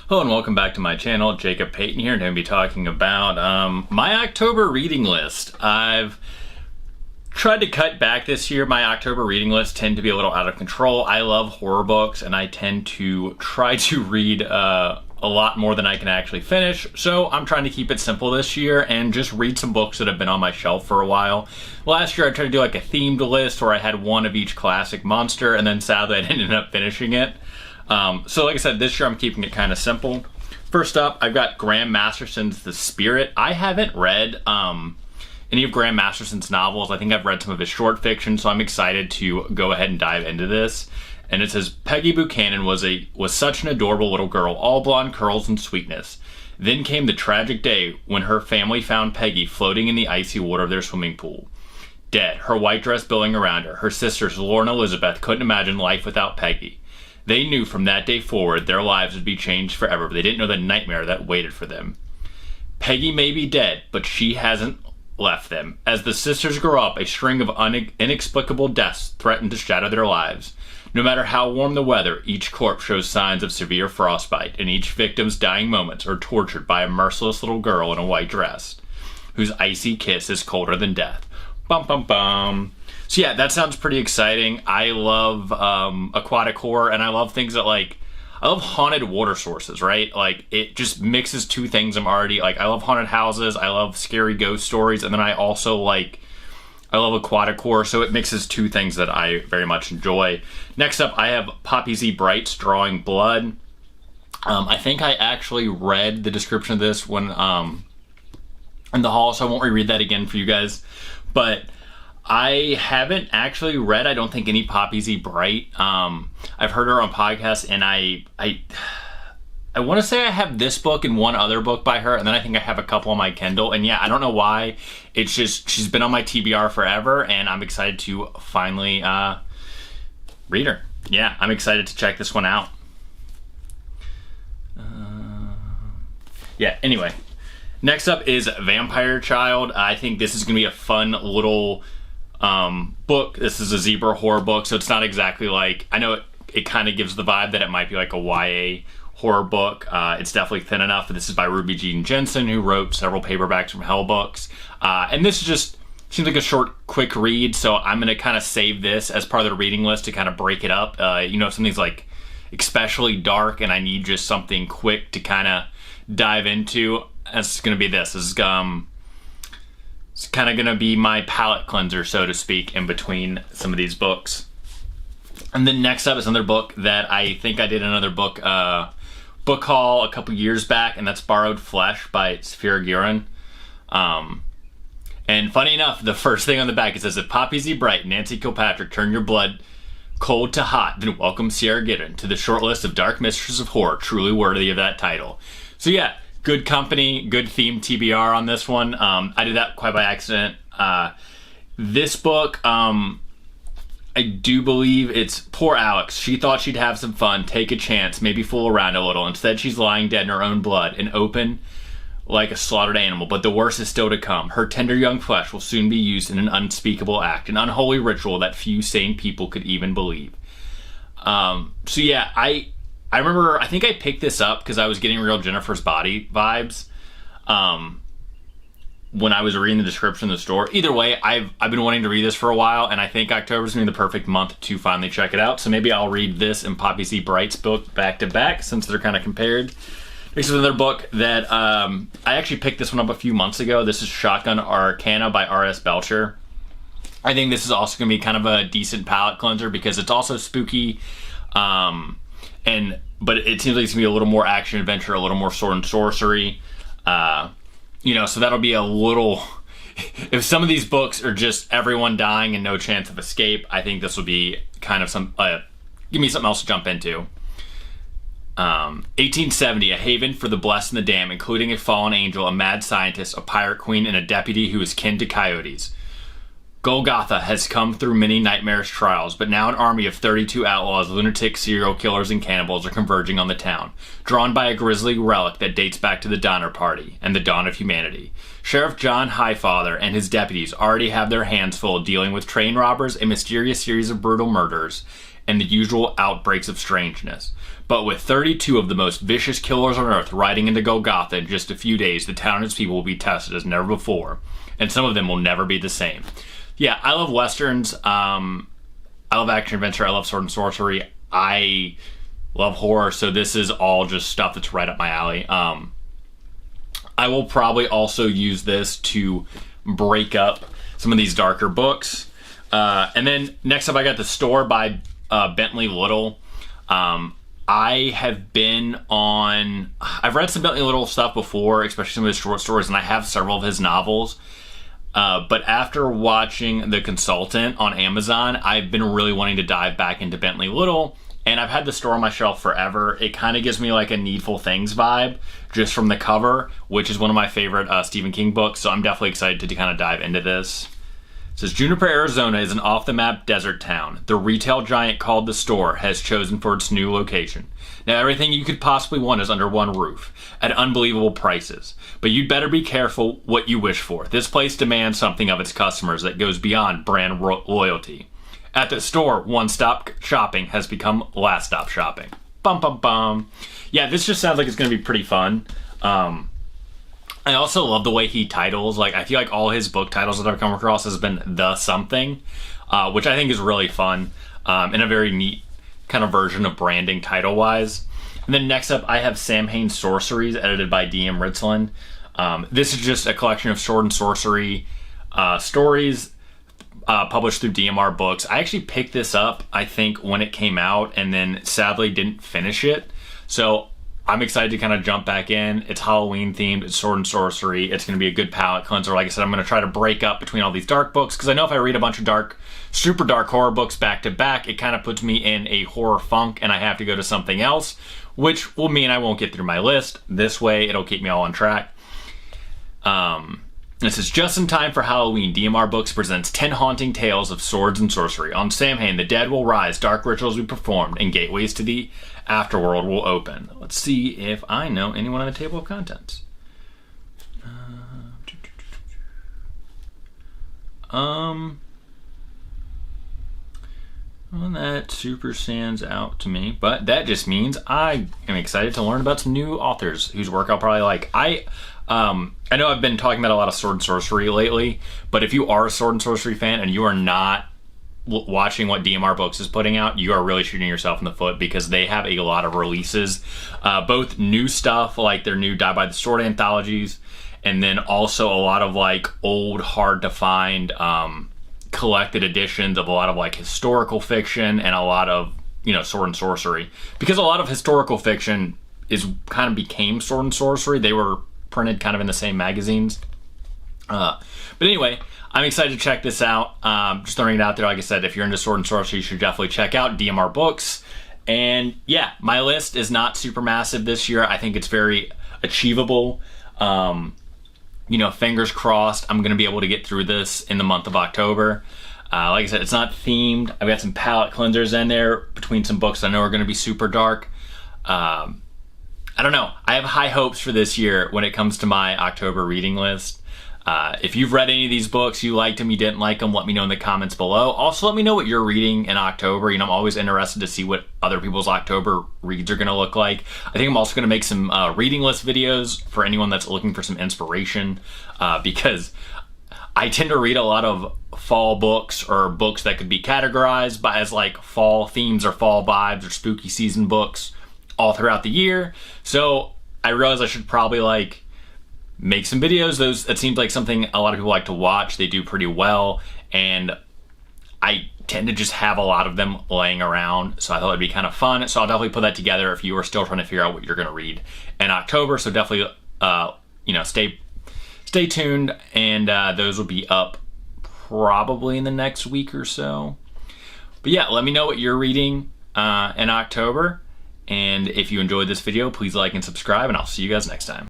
Hello and welcome back to my channel. Jacob Payton here, and I'm going to be talking about my October reading list. I've tried to cut back this year. My October reading lists tend to be a little out of control. I love horror books, and I tend to try to read a lot more than I can actually finish. So I'm trying to keep it simple this year and just read some books that have been on my shelf for a while. Last year I tried to do like a themed list where I had one of each classic monster, and then sadly I didn't end up finishing it. So like I said, this year I'm keeping it kind of simple. First up, I've got Graham Masterson's The Spirit. I haven't read any of Graham Masterson's novels. I think I've read some of his short fiction, so I'm excited to go ahead and dive into this. And it says, Peggy Buchanan was such an adorable little girl, all blonde curls and sweetness. Then came the tragic day when her family found Peggy floating in the icy water of their swimming pool. Dead, her white dress billowing around her. Her sisters, Laura and Elizabeth, couldn't imagine life without Peggy. They knew from that day forward their lives would be changed forever, but they didn't know the nightmare that waited for them. Peggy may be dead, but she hasn't left them. As the sisters grow up, a string of inexplicable deaths threaten to shatter their lives. No matter how warm the weather, each corpse shows signs of severe frostbite, and each victim's dying moments are tortured by a merciless little girl in a white dress, whose icy kiss is colder than death. Bum bum bum. So yeah, that sounds pretty exciting. I love aquatic horror, and I love things that I love haunted water sources, right? Like, it just mixes two things I'm already, I love haunted houses, I love scary ghost stories, and then I also I love aquatic horror, so it mixes two things that I very much enjoy. Next up, I have Poppy Z. Bright's Drawing Blood. I think I actually read the description of this when in the hall, so I won't reread that again for you guys. But I haven't actually read, I don't think, any Poppy Z. Bright. I've heard her on podcasts, and I want to say I have this book and one other book by her, and then I think I have a couple on my Kindle. And yeah, I don't know why. It's just, she's been on my TBR forever, and I'm excited to finally read her. Yeah, I'm excited to check this one out. Yeah, anyway. Next up is Vampire Child. I think this is going to be a fun little book. This is a zebra horror book, so it's not exactly I know it kind of gives the vibe that it might be like a YA horror book. It's definitely thin enough. This is by Ruby Jean Jensen, who wrote several paperbacks from Hell Books. And this just seems like a short, quick read, so I'm going to kind of save this as part of the reading list to kind of break it up. If something's especially dark and I need just something quick to kind of dive into, it's going to be this. This is it's kind of going to be my palate cleanser, so to speak, in between some of these books. And then next up is another book that I think I did another book haul a couple years back, and that's Borrowed Flesh by Safira Guerin. And funny enough, the first thing on the back, it says, if Poppy Z. Bright and Nancy Kilpatrick turn your blood cold to hot, then welcome Sierra Giddon to the short list of dark mistresses of horror, truly worthy of that title. So yeah, good company, good themed TBR on this one. I did that quite by accident. This book, I do believe it's poor Alex. She thought she'd have some fun, take a chance, maybe fool around a little. Instead, she's lying dead in her own blood and open like a slaughtered animal. But the worst is still to come. Her tender young flesh will soon be used in an unspeakable act, an unholy ritual that few sane people could even believe. So yeah, I remember, I think I picked this up because I was getting real Jennifer's Body vibes when I was reading the description in the store. Either way, I've been wanting to read this for a while, and I think October's going to be the perfect month to finally check it out. So maybe I'll read this and Poppy Z. Bright's book back to back, since they're kind of compared. This is another book that I actually picked this one up a few months ago. This is Shotgun Arcana by R.S. Belcher. I think this is also going to be kind of a decent palate cleanser because it's also spooky. But it seems like it's going to be a little more action adventure, a little more sword and sorcery. So that'll be a little... If some of these books are just everyone dying and no chance of escape, I think this will be kind of give me something else to jump into. 1870, a haven for the blessed and the damned, including a fallen angel, a mad scientist, a pirate queen, and a deputy who is kin to coyotes. Golgotha has come through many nightmarish trials, but now an army of 32 outlaws, lunatics, serial killers, and cannibals are converging on the town, drawn by a grisly relic that dates back to the Donner Party and the dawn of humanity. Sheriff John Highfather and his deputies already have their hands full dealing with train robbers, a mysterious series of brutal murders, and the usual outbreaks of strangeness. But with 32 of the most vicious killers on Earth riding into Golgotha in just a few days, the town and its people will be tested as never before, and some of them will never be the same. Yeah, I love Westerns. I love action-adventure. I love sword and sorcery. I love horror, so this is all just stuff that's right up my alley. I will probably also use this to break up some of these darker books. And then next up, I got The Store by Bentley Little. I've read some Bentley Little stuff before, especially some of his short stories, and I have several of his novels. But after watching The Consultant on Amazon, I've been really wanting to dive back into Bentley Little, and I've had The Store on my shelf forever. It kind of gives me like a Needful Things vibe, just from the cover, which is one of my favorite Stephen King books, so I'm definitely excited to kind of dive into this. It says, Juniper, Arizona is an off-the-map desert town. The retail giant called The Store has chosen for its new location. Now everything you could possibly want is under one roof, at unbelievable prices. But you'd better be careful what you wish for. This place demands something of its customers that goes beyond brand loyalty. At The Store, one-stop shopping has become last-stop shopping. Bum, bum, bum. Yeah, this just sounds like it's going to be pretty fun. I also love the way he titles. Like, I feel like all his book titles that I've come across has been The Something, which I think is really fun, and a very neat kind of version of branding title-wise. And then next up, I have Sam Hain's Sorceries, edited by D.M. Ritzlin. This is just a collection of sword and sorcery stories published through DMR Books. I actually picked this up, I think, when it came out, and then sadly didn't finish it. So I'm excited to kind of jump back in. It's Halloween themed, it's sword and sorcery. It's going to be a good palate cleanser. Like I said, I'm going to try to break up between all these dark books, because I know if I read a bunch of super dark horror books back to back, it kind of puts me in a horror funk and I have to go to something else, which will mean I won't get through my list. This way, it'll keep me all on track. This is just in time for Halloween. DMR Books presents 10 haunting tales of swords and sorcery. On Samhain, the dead will rise, dark rituals will be performed, and gateways to the afterworld will open. Let's see if I know anyone on the table of contents. Well, that super stands out to me, but that just means I am excited to learn about some new authors whose work I'll probably like. I know I've been talking about a lot of sword and sorcery lately, but if you are a sword and sorcery fan and you are not watching what DMR Books is putting out, you are really shooting yourself in the foot, because they have a lot of releases, both new stuff like their new Die by the Sword anthologies, and then also a lot of like old, hard to find collected editions of a lot of like historical fiction and a lot of, you know, sword and sorcery, because a lot of historical fiction is kind of became sword and sorcery. They were printed kind of in the same magazines. But anyway, I'm excited to check this out. Just throwing it out there. Like I said, if you're into sword and sorcery, you should definitely check out DMR Books. And yeah, my list is not super massive this year. I think it's very achievable. You know, fingers crossed, I'm going to be able to get through this in the month of October. Like I said, it's not themed. I've got some palette cleansers in there between some books I know are going to be super dark. I don't know. I have high hopes for this year when it comes to my October reading list. If you've read any of these books, you liked them, you didn't like them, let me know in the comments below. Also, let me know what you're reading in October. You know, I'm always interested to see what other people's October reads are going to look like. I think I'm also going to make some reading list videos for anyone that's looking for some inspiration, because I tend to read a lot of fall books, or books that could be categorized as like fall themes or fall vibes or spooky season books all throughout the year. So I realized I should probably like make some videos. That seems like something a lot of people like to watch. They do pretty well, and I tend to just have a lot of them laying around, so I thought it'd be kind of fun. So I'll definitely put that together if you are still trying to figure out what you're going to read in October. So definitely, you know, stay tuned, and those will be up probably in the next week or so. But yeah, let me know what you're reading in October, and if you enjoyed this video, please like and subscribe, and I'll see you guys next time.